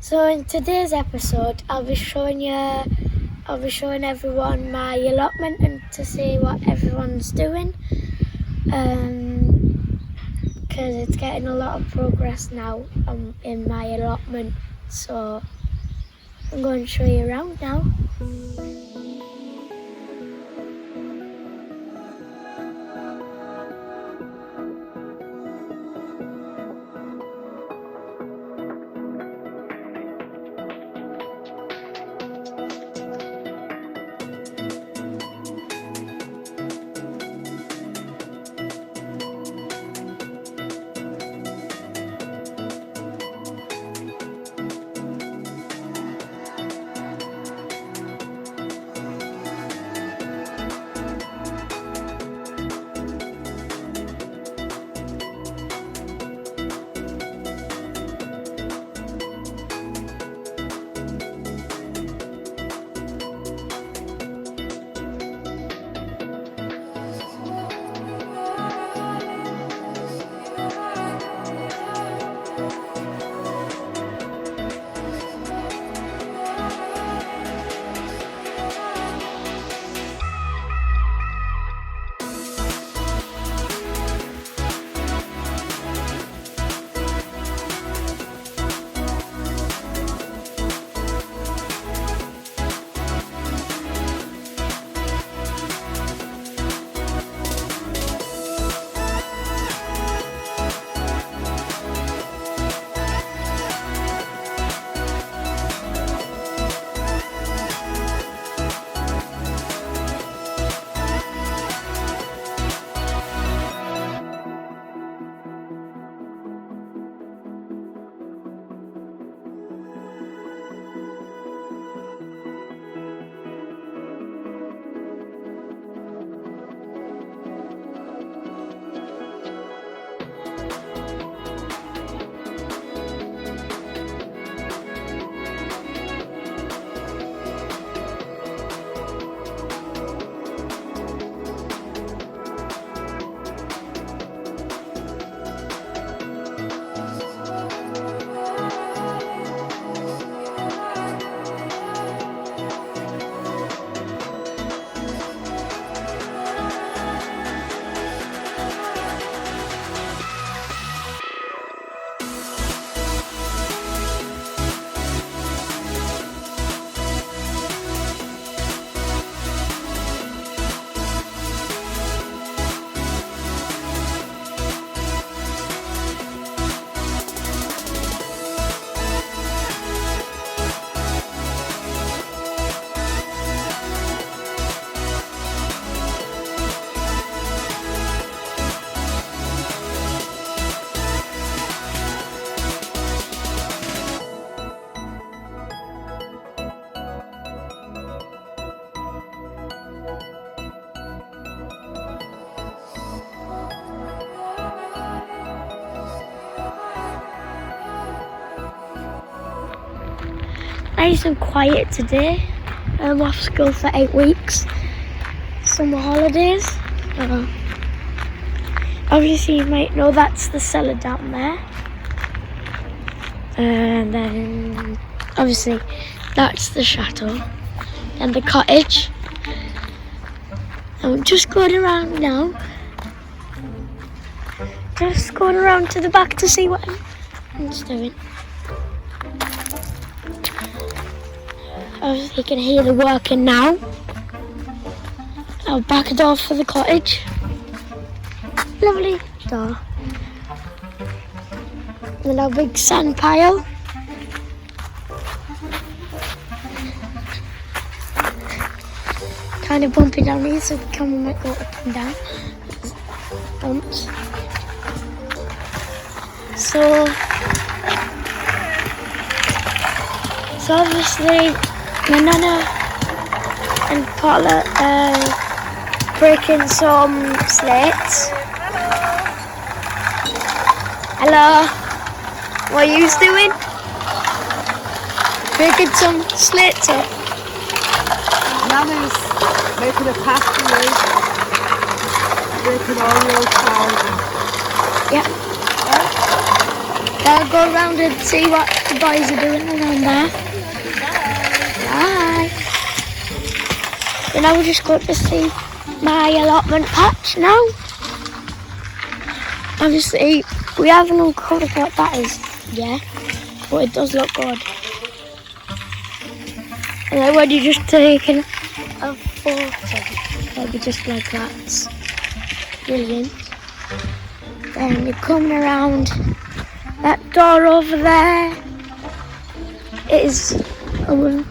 So in today's episode, I'll be showing everyone my allotment and to see what everyone's doing. Because it's getting a lot of progress now in my allotment. So I'm going to show you around now. Nice and quiet today. I'm off school for 8 weeks. Summer holidays. Obviously you might know that's the cellar down there. And then obviously that's the chateau. And the cottage. I'm just going around now. Just going around to the back to see what everyone's doing. Obviously you can hear the working now. Our back door for the cottage. Lovely door. And then our big sand pile. Kind of bumpy down here, so the camera might go up and down. Bumps. So obviously my nana and Paula breaking some slates. Hello, what are you doing? Breaking some slates up. Nana's making a pasty, breaking all your cards. Yep. go around and see what the boys are doing around there. Bye. So now we're just going to see my allotment patch now. Obviously, we haven't uncovered what that is yet, but it does look good. And then when you're just taking a photo, maybe just like that, it's brilliant. Then you're coming around that door over there. It is our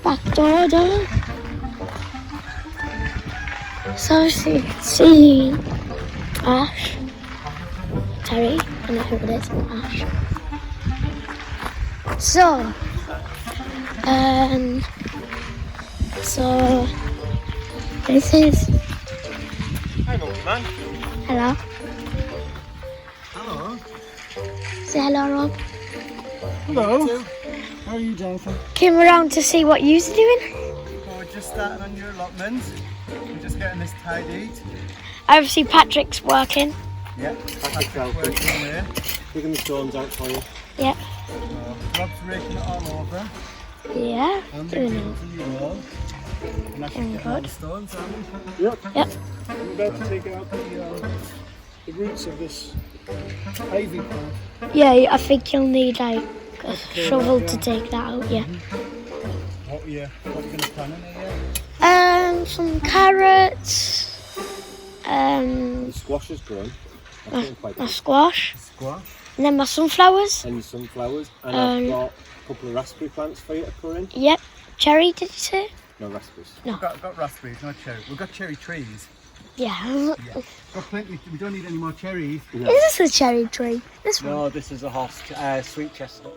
back door. So obviously you can see Ash, Terry, I don't know who it is, Ash. So this is. Hi, monkey man. Hello. Hello. Say hello, Rob. Hello. How are you, Jonathan? Came around to see what you're doing. Well, we're just starting on your allotment. We're just getting this tidied. Obviously Patrick's working. Yeah. Patrick's working away. Digging the stones out for you. Yeah. Rob's raking it all over. Yeah. And Doing digging it. to you all. And actually getting all Good. the stones, aren't we? Yep. Yep. I'm about to take out the roots of this ivy plant. Yeah, I think you'll need like a shovel to take that out. Yeah. What are you going to plant in here? Some carrots. The squash is grown. I think quite My squash, Squash. and then my sunflowers. and your sunflowers. And I've got a couple of raspberry plants for you to put in. Yep. Cherry, did you say? No raspberries. No. We've got raspberries, not cherry. We've got cherry trees. Yeah. Yeah. Got plenty. We don't need any more cherries. Is this a cherry tree? This one? No, this is a horse, sweet chestnut.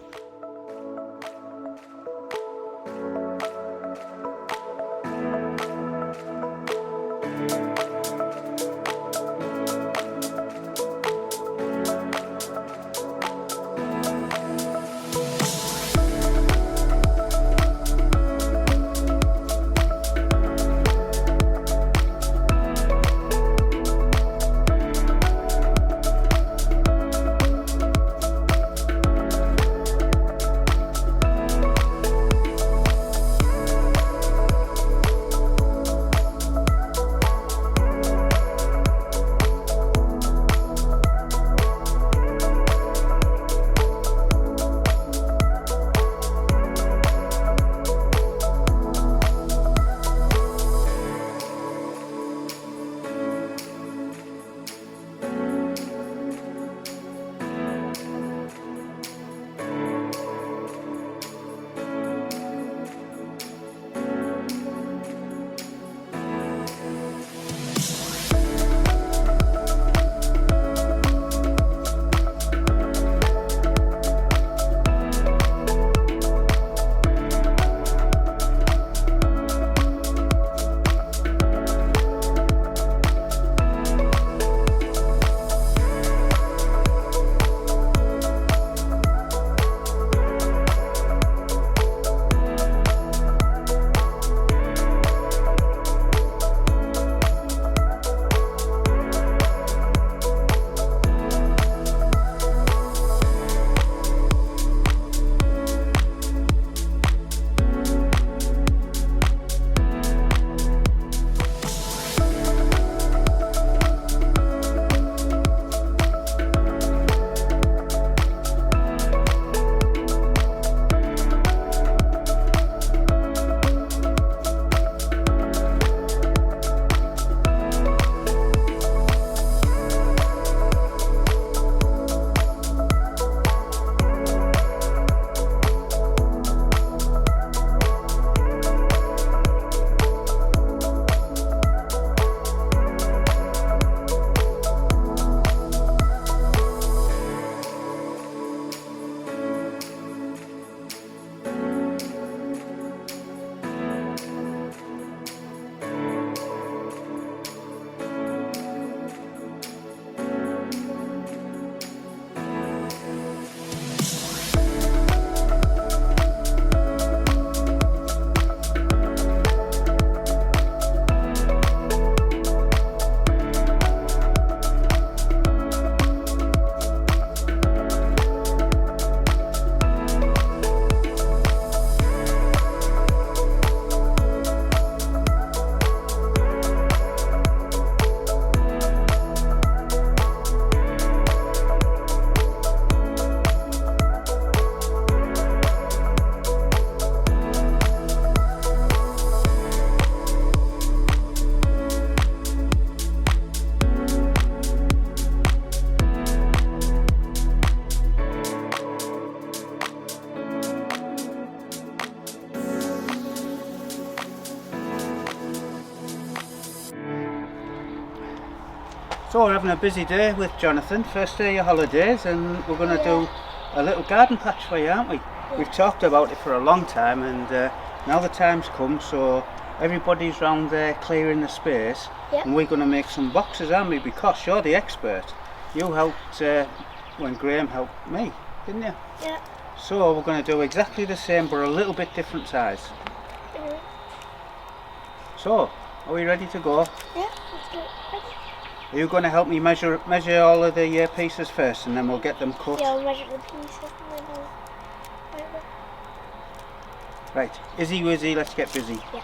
So we're having a busy day with Jonathan, first day of your holidays, and we're going to do a little garden patch for you, aren't we? We've talked about it for a long time, and now the time's come, so everybody's round there clearing the space, and we're going to make some boxes, aren't we? Because you're the expert. You helped when Graham helped me, didn't you? Yeah. So we're going to do exactly the same, but a little bit different size. So, are we ready to go? Yeah, let's do it. Are you going to help me measure all of the pieces first, and then we'll get them cut? Yeah, I'll measure the pieces and then I'll... Right, Izzy Wizzy, let's get busy. Yeah.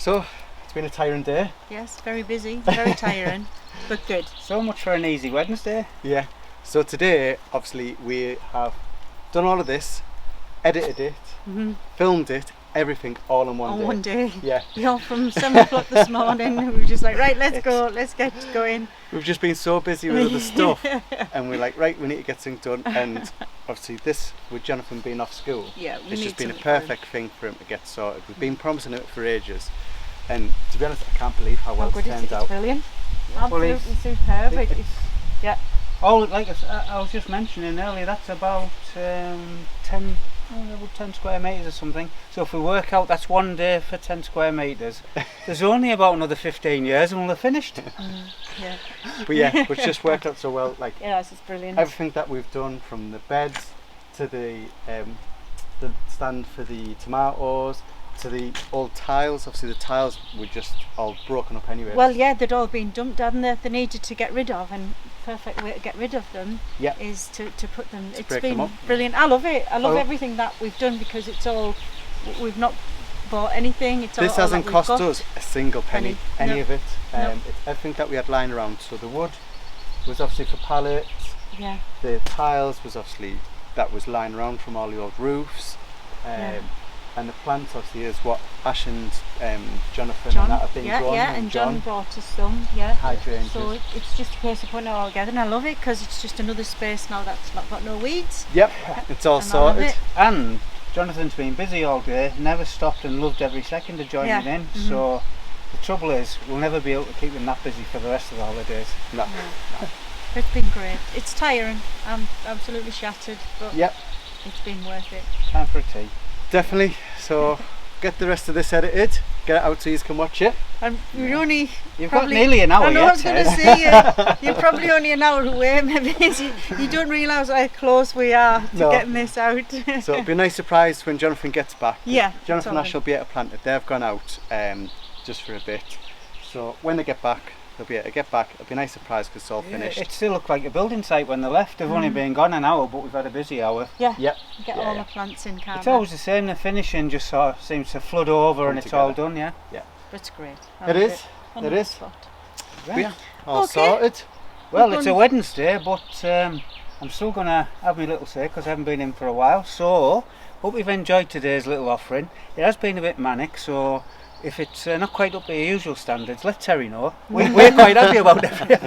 So, it's been a tiring day. Yes, very busy, very tiring, but good. So much for an easy Wednesday. Yeah. So today, obviously, we have done all of this, edited it, filmed it, everything all in one day. One day. Yeah. Yeah, from 7 o'clock this morning, we were just like, right, let's go, let's get going. We've just been so busy with other stuff, and we're like, right, we need to get things done. And obviously, this with Jonathan being off school, Yeah, we it's need just been a something for him. perfect thing for him to get sorted. We've been promising it for ages, and to be honest, I can't believe how well How good it's is turned it? It's out. brilliant. Well, Absolutely it's- superb. it- Yeah. Oh, like I was just mentioning earlier, that's about 10 square metres or something. So if we work out, that's one day for 10 square metres. There's only about another 15 years and we'll have finished. Yeah. But yeah, it's just worked out so well. Like Yes, it's brilliant. everything that we've done, from the beds to the stand for the tomatoes to the old tiles. Obviously, the tiles were just all broken up anyway. Well, yeah, they'd all been dumped, hadn't they? They needed to get rid of, and perfect way to get rid of them Yeah. is to put them. It's break been them up. brilliant. I love it. I love Oh. everything that we've done because it's all. We've not bought anything. It's This all hasn't that we've cost got. us a single penny, Penny. any No. of it. No. It's everything that we had lying around. So the wood was obviously for pallets. Yeah. The tiles was obviously that was lying around from all the old roofs. Yeah. And the plants obviously is what Ash and Jonathan John, and that have been yeah, growing. yeah, and John brought us some, yeah. Hydrangeas. So it's just a case of putting it all together, and I love it because it's just another space now that's not got no weeds. Yep, it's all And I love sorted. it. And Jonathan's been busy all day, never stopped and loved every second of joining Yeah. in. So the trouble is, we'll never be able to keep him that busy for the rest of the holidays. No. It's been great. It's tiring. I'm absolutely shattered, but Yep, it's been worth it. Time for a tea. definitely. So get the rest of this edited, get it out so you can watch it. And we're only You've probably, got nearly an hour I know, yet. I was going to say, you're probably only an hour away, maybe. You don't realise how close we are to No. getting this out. So it'll be a nice surprise when Jonathan gets back. Yeah, Jonathan and totally. Ash will be able to plant it. They've gone out just for a bit. So when they get back, they'll be able to get back. It'll be a nice surprise because it's all Yeah, finished. it still looked like a building site when they left. They've only been gone an hour, but we've had a busy hour. Yeah, Yep. get Yeah, all yeah. the plants in camera. It's always the same, the finishing just sort of seems to flood over Come and it's all together. done, yeah. But it's great. I It love is. On It the is. spot. But yeah, all Okay. sorted. Well, We've it's a done- Wednesday, but I'm still going to have my little say because I haven't been in for a while. So, hope you've enjoyed today's little offering. It has been a bit manic, so if it's not quite up to your usual standards, let Terry know. We're quite happy about it.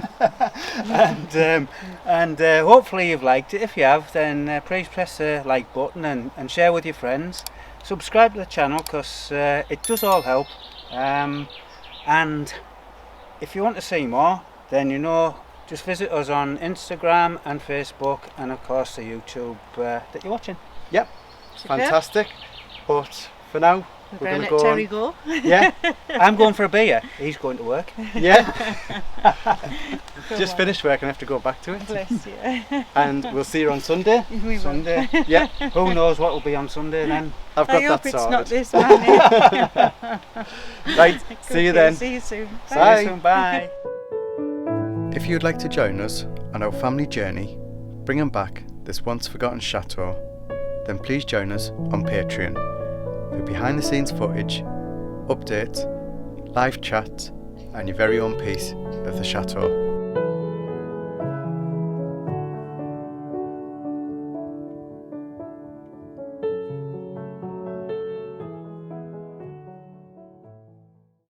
and hopefully you've liked it. If you have, then please press the like button and share with your friends. Subscribe to the channel because it does all help. And if you want to see more, then just visit us on Instagram and Facebook, and of course the YouTube that you're watching. Yep, Superb. fantastic. But for now, We're we're going going to to let go Terry on. go. Yeah, I'm going for a beer. He's going to work. yeah. Go Just on. finished work and have to go back to it. Bless you. And we'll see you on Sunday. We will. Sunday. Yeah, Who knows what will be on Sunday then? I've I got hope that it's sorted. not this man. Right, see you then. See you soon. See Bye. you soon. Bye. If you'd like to join us on our family journey, bringing back this once forgotten chateau, then please join us on Patreon for behind the scenes footage, updates, live chats, and your very own piece of the chateau.